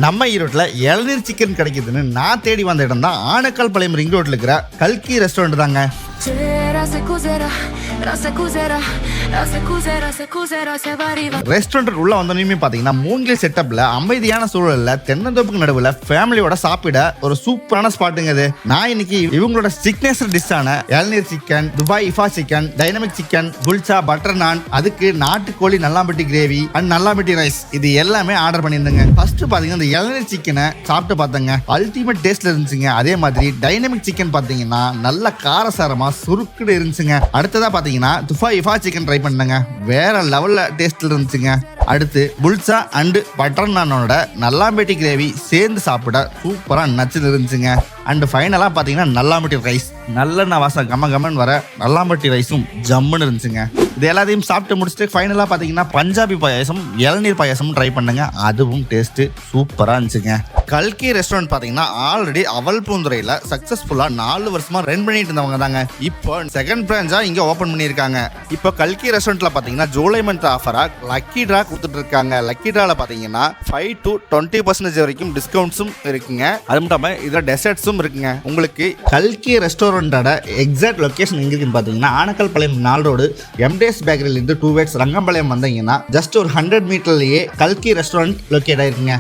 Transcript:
நம்ம ஈரோட்டில் இளநீர் சிக்கன் கிடைக்குதுன்னு நான் தேடி வந்த இடம் தான் ஆனக்கால் பாளையம் ரிங் ரோட்ல இருக்கிற கல்கி ரெஸ்டாரண்ட் தாங்க. ரெஸ்டாரண்ட் உள்ள வந்தோடனே பாத்தீங்கன்னா மூங்கில் செட்டப்ல அமைதியான சூழல்ல தென்னந்தோப்புக்கு நடுவுல ஃபேமிலியோட சாப்பிட ஒரு சூப்பரான ஸ்பாட்டுங்க இது. நான் இன்னைக்கு இவங்களோட சிக்னேச்சர் டிஷ்ஷான இளநீர் சிக்கன், துபாய் இஃபா chicken, dynamic chicken, kulcha, butter naan, அதுக்கு நாட்டுக்கோழி Nallampatti gravy and Nallampatti rice இது எல்லாமே ஆர்டர் பண்ணியிருந்தேங்க. ஃபர்ஸ்ட் பாத்தீங்கன்னா இந்த இளநீர் சிக்கனை சாப்பிட்டு பார்த்தேங்க, அல்டிமேட் டேஸ்ட்ல இருந்துச்சுங்க. அதே மாதிரி டைனமிக் சிக்கன் பாத்தீங்கன்னா நல்ல காரசாரமா சுருக்குடு இருந்துச்சுங்க. அடுத்ததா பாத்தீங்கன்னா துபாய் இஃபா சிக்கன் ட்ரை பண்ணேங்க, வேற லெவல்ல டேஸ்ட்ல இருந்துச்சுங்க. அடுத்து புல்சா அண்ட் பட்டர் நானோட நல்லாம்பட்டி கிரேவி சேர்ந்து சாப்பிட சூப்பரா நச்சுன்னு இருந்துச்சுங்க. அண்ட் ஃபைனலாக பார்த்தீங்கன்னா நல்லாம்பட்டி ரைஸ், நல்லெண்ணெய் வாசம் கம்ம கம்மன் வர நல்லாம்பட்டி ரைஸும் ஜம்முன்னு இருந்துச்சுங்க. இது எல்லாத்தையும் சாப்பிட்டு முடிச்சுட்டு ஃபைனலாக பார்த்தீங்கன்னா பஞ்சாபி பாயாசம், இளநீர் பாயாசம் ட்ரை பண்ணுங்க, அதுவும் டேஸ்ட்டு சூப்பராக இருந்துச்சுங்க. கல்கி ரெஸ்டாரண்ட் பார்த்தீங்கன்னா ஆல்ரெடி அவல்பூந்துறையில் சக்ஸஸ்ஃபுல்லாக 4 வருஷமா ரன் பண்ணிட்டு இருந்தவங்க தாங்க. இப்போ செகண்ட் பிரான்ச்சாக இங்கே ஓப்பன் பண்ணியிருக்காங்க. இப்போ கல்கி ரெஸ்டாரண்ட்டில் பார்த்தீங்கன்னா ஜூலை மந்த் ஆஃபராக லக்கி ட்ரா கொடுத்துட்டு இருக்காங்க. லக்கி ட்ராவில் பார்த்தீங்கன்னா 5 to 20% வரைக்கும் டிஸ்கவுண்ட்ஸும் இருக்குங்க. அது மட்டும் இல்லாமல் இதில் டெசர்ட்ஸும் இருக்குங்க. உங்களுக்கு கல்கி ரெஸ்டாரண்டோட எக்ஸாக்ட் லொகேஷன் எங்க இருக்குன்னு பார்த்தீங்கன்னா ஆனக்கால் பாளையம் 4 ரோடு எம்டேஸ் பேக்கரியிலிருந்து 2 வேட்ஸ் ரங்கம்பாளையம் வந்தீங்கன்னா ஜஸ்ட் ஒரு 100 மீட்டர்லயே கல்கி ரெஸ்டாரண்ட் லொக்கேட் ஆயிருக்குங்க.